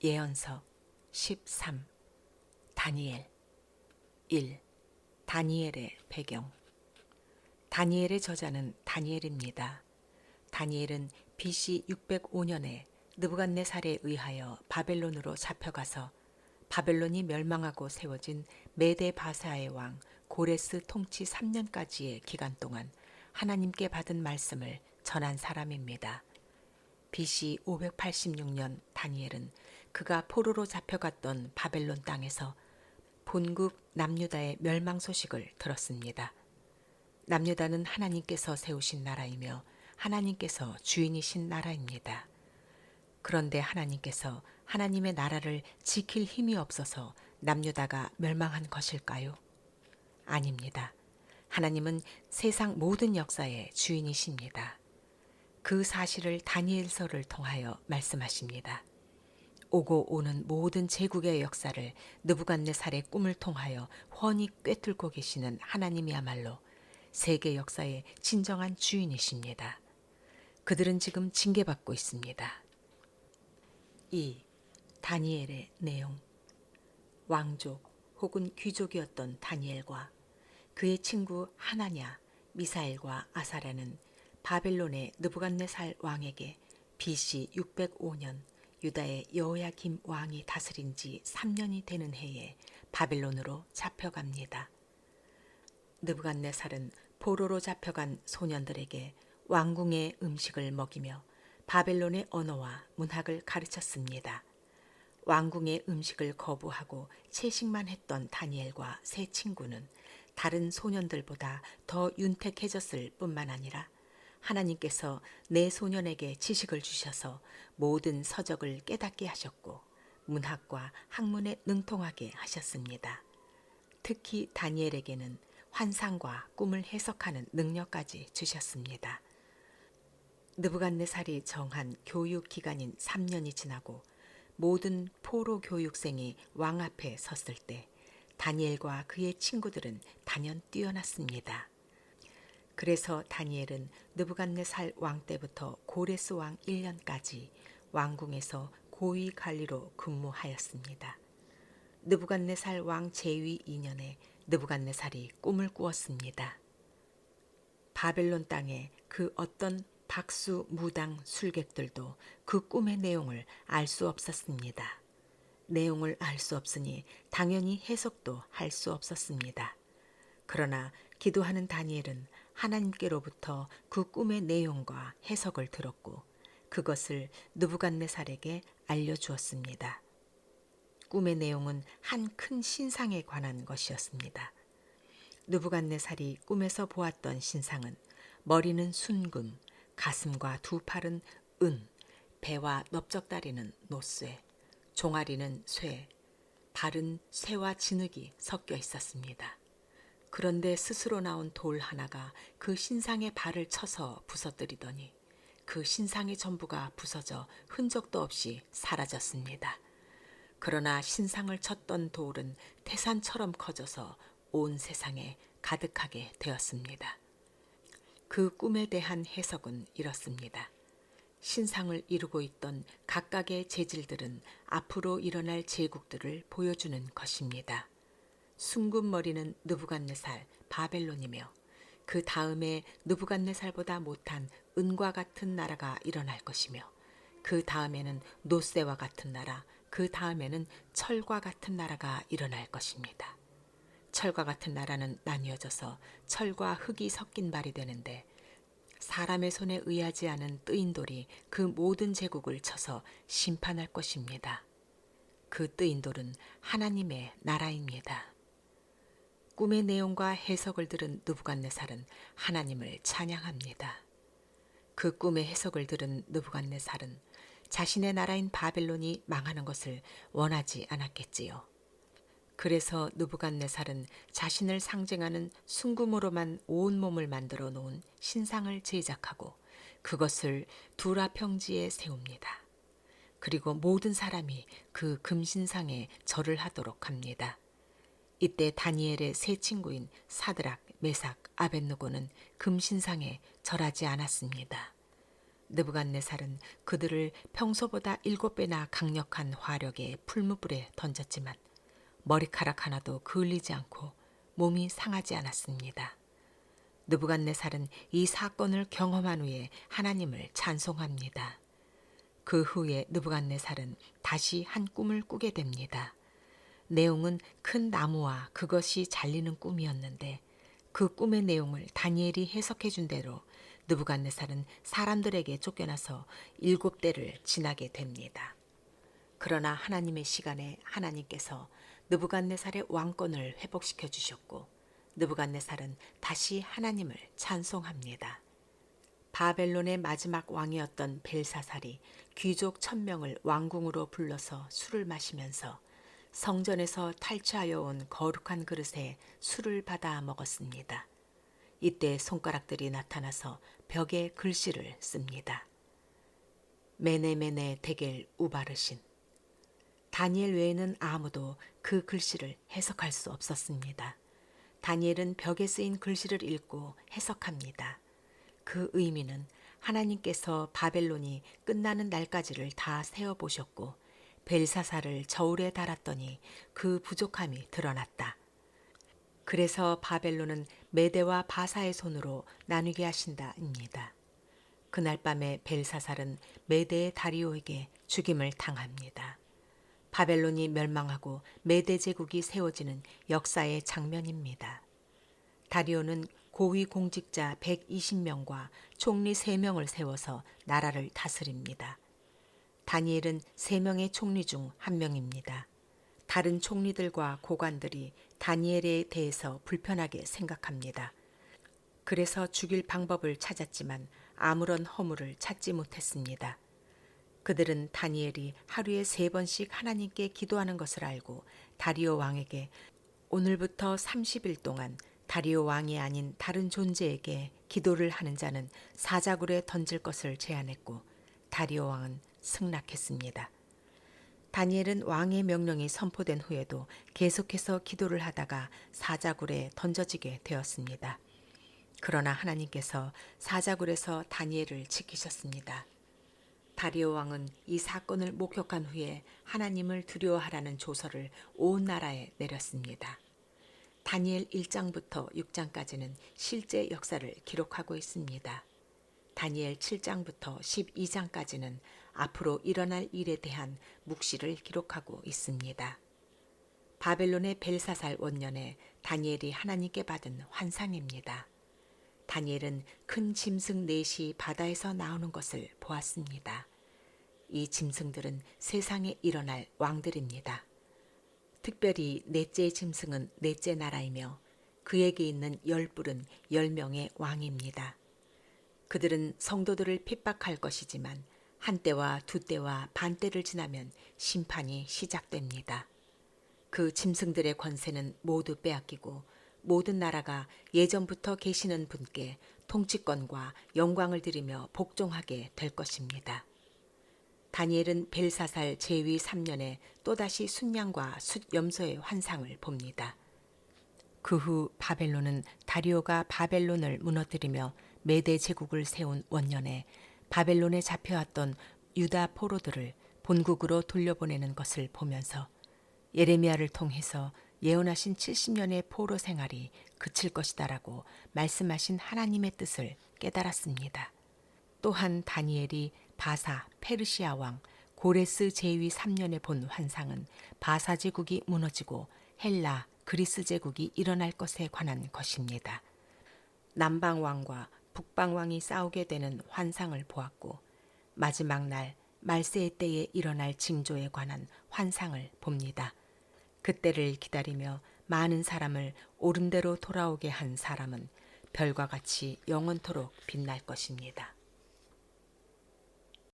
예언서 13 다니엘 1. 다니엘의 배경. 다니엘의 저자는 다니엘입니다. 다니엘은 BC 605년에 느부갓네살에 의하여 바벨론으로 잡혀가서 바벨론이 멸망하고 세워진 메데 바사의 왕 고레스 통치 3년까지의 기간 동안 하나님께 받은 말씀을 전한 사람입니다. BC 586년 다니엘은 그가 포로로 잡혀갔던 바벨론 땅에서 본국 남유다의 멸망 소식을 들었습니다. 남유다는 하나님께서 세우신 나라이며 하나님께서 주인이신 나라입니다. 그런데 하나님께서 하나님의 나라를 지킬 힘이 없어서 남유다가 멸망한 것일까요? 아닙니다. 하나님은 세상 모든 역사의 주인이십니다. 그 사실을 다니엘서를 통하여 말씀하십니다. 오고 오는 모든 제국의 역사를 느부갓네살의 꿈을 통하여 훤히 꿰뚫고 계시는 하나님이야말로 세계 역사의 진정한 주인이십니다. 그들은 지금 징계받고 있습니다. 2. 다니엘의 내용. 왕족 혹은 귀족이었던 다니엘과 그의 친구 하나냐, 미사엘과 아사랴는 바벨론의 느부갓네살 왕에게 BC 605년 유다의 여호야김 왕이 다스린 지 3년이 되는 해에 바벨론으로 잡혀갑니다. 느부갓네살은 포로로 잡혀간 소년들에게 왕궁의 음식을 먹이며 바벨론의 언어와 문학을 가르쳤습니다. 왕궁의 음식을 거부하고 채식만 했던 다니엘과 세 친구는 다른 소년들보다 더 윤택해졌을 뿐만 아니라 하나님께서 네 소년에게 지식을 주셔서 모든 서적을 깨닫게 하셨고 문학과 학문에 능통하게 하셨습니다. 특히 다니엘에게는 환상과 꿈을 해석하는 능력까지 주셨습니다. 느부갓네살이 정한 교육 기간인 3년이 지나고 모든 포로 교육생이 왕 앞에 섰을 때 다니엘과 그의 친구들은 단연 뛰어났습니다. 그래서 다니엘은 느부갓네살 왕 때부터 고레스 왕 1년까지 왕궁에서 고위 관리로 근무하였습니다. 느부갓네살 왕 제위 2년에 느부갓네살이 꿈을 꾸었습니다. 바벨론 땅에 그 어떤 박수 무당 술객들도 그 꿈의 내용을 알 수 없었습니다. 내용을 알 수 없으니 당연히 해석도 할 수 없었습니다. 그러나 기도하는 다니엘은 하나님께로부터 그 꿈의 내용과 해석을 들었고 그것을 느부갓네살에게 알려주었습니다. 꿈의 내용은 한 큰 신상에 관한 것이었습니다. 느부갓네살이 꿈에서 보았던 신상은 머리는 순금, 가슴과 두 팔은 은, 배와 넓적다리는 노쇠, 종아리는 쇠, 발은 쇠와 진흙이 섞여 있었습니다. 그런데 스스로 나온 돌 하나가 그 신상의 발을 쳐서 부서뜨리더니 그 신상의 전부가 부서져 흔적도 없이 사라졌습니다. 그러나 신상을 쳤던 돌은 태산처럼 커져서 온 세상에 가득하게 되었습니다. 그 꿈에 대한 해석은 이렇습니다. 신상을 이루고 있던 각각의 재질들은 앞으로 일어날 제국들을 보여주는 것입니다. 순금머리는 느부갓네살, 바벨론이며 그 다음에 느부갓네살보다 못한 은과 같은 나라가 일어날 것이며 그 다음에는 노쇠와 같은 나라, 그 다음에는 철과 같은 나라가 일어날 것입니다. 철과 같은 나라는 나뉘어져서 철과 흙이 섞인 발이 되는데 사람의 손에 의하지 않은 뜨인 돌이 그 모든 제국을 쳐서 심판할 것입니다. 그 뜨인 돌은 하나님의 나라입니다. 꿈의 내용과 해석을 들은 느부갓네살은 하나님을 찬양합니다. 그 꿈의 해석을 들은 느부갓네살은 자신의 나라인 바벨론이 망하는 것을 원하지 않았겠지요. 그래서 느부갓네살은 자신을 상징하는 순금으로만 온몸을 만들어 놓은 신상을 제작하고 그것을 두라 평지에 세웁니다. 그리고 모든 사람이 그 금신상에 절을 하도록 합니다. 이때 다니엘의 세 친구인 사드락, 메삭, 아벳느고는 금신상에 절하지 않았습니다. 느부갓네살은 그들을 평소보다 7배나 강력한 화력의 풀무불에 던졌지만 머리카락 하나도 그을리지 않고 몸이 상하지 않았습니다. 느부갓네살은 이 사건을 경험한 후에 하나님을 찬송합니다. 그 후에 느부갓네살은 다시 한 꿈을 꾸게 됩니다. 내용은 큰 나무와 그것이 잘리는 꿈이었는데 그 꿈의 내용을 다니엘이 해석해 준 대로 느부갓네살은 사람들에게 쫓겨나서 7대를 지나게 됩니다. 그러나 하나님의 시간에 하나님께서 느부갓네살의 왕권을 회복시켜 주셨고 느부갓네살은 다시 하나님을 찬송합니다. 바벨론의 마지막 왕이었던 벨사살이 귀족 1000명을 왕궁으로 불러서 술을 마시면서 성전에서 탈취하여 온 거룩한 그릇에 술을 받아 먹었습니다. 이때 손가락들이 나타나서 벽에 글씨를 씁니다. 메네메네 데겔 우바르신. 다니엘 외에는 아무도 그 글씨를 해석할 수 없었습니다. 다니엘은 벽에 쓰인 글씨를 읽고 해석합니다. 그 의미는 하나님께서 바벨론이 끝나는 날까지를 다 세어보셨고 벨사살을 저울에 달았더니 그 부족함이 드러났다. 그래서 바벨론은 메대와 바사의 손으로 나누게 하신다입니다. 그날 밤에 벨사살은 메대의 다리오에게 죽임을 당합니다. 바벨론이 멸망하고 메대 제국이 세워지는 역사의 장면입니다. 다리오는 고위 공직자 120명과 총리 3명을 세워서 나라를 다스립니다. 다니엘은 3명의 총리 중 1명입니다. 다른 총리들과 고관들이 다니엘에 대해서 불편하게 생각합니다. 그래서 죽일 방법을 찾았지만 아무런 허물을 찾지 못했습니다. 그들은 다니엘이 하루에 3번씩 하나님께 기도하는 것을 알고 다리오 왕에게 오늘부터 30일 동안 다리오 왕이 아닌 다른 존재에게 기도를 하는 자는 사자굴에 던질 것을 제안했고 다리오 왕은 승낙했습니다. 다니엘은 왕의 명령이 선포된 후에도 계속해서 기도를 하다가 사자굴에 던져지게 되었습니다. 그러나 하나님께서 사자굴에서 다니엘을 지키셨습니다. 다리오 왕은 이 사건을 목격한 후에 하나님을 두려워하라는 조서를 온 나라에 내렸습니다. 다니엘 1장부터 6장까지는 실제 역사를 기록하고 있습니다. 다니엘 7장부터 12장까지는 앞으로 일어날 일에 대한 묵시를 기록하고 있습니다. 바벨론의 벨사살 원년에 다니엘이 하나님께 받은 환상입니다. 다니엘은 큰 짐승 4이 바다에서 나오는 것을 보았습니다. 이 짐승들은 세상에 일어날 왕들입니다. 특별히 넷째 짐승은 넷째 나라이며 그에게 있는 10뿔은 10명의 왕입니다. 그들은 성도들을 핍박할 것이지만 한때와 두때와 반때를 지나면 심판이 시작됩니다. 그 짐승들의 권세는 모두 빼앗기고 모든 나라가 예전부터 계시는 분께 통치권과 영광을 드리며 복종하게 될 것입니다. 다니엘은 벨사살 제위 3년에 또다시 숫양과 숫염소의 환상을 봅니다. 그 후 바벨론은 다리오가 바벨론을 무너뜨리며 메대 제국을 세운 원년에 바벨론에 잡혀왔던 유다 포로들을 본국으로 돌려보내는 것을 보면서 예레미야를 통해서 예언하신 70년의 포로 생활이 그칠 것이다라고 말씀하신 하나님의 뜻을 깨달았습니다. 또한 다니엘이 바사 페르시아 왕 고레스 제위 3년에 본 환상은 바사 제국이 무너지고 헬라 그리스 제국이 일어날 것에 관한 것입니다. 남방 왕과 북방 왕이 싸우게 되는 환상을 보았고 마지막 날 말세의 때에 일어날 징조에 관한 환상을 봅니다. 그때를 기다리며 많은 사람을 옳은 대로 돌아오게 한 사람은 별과 같이 영원토록 빛날 것입니다.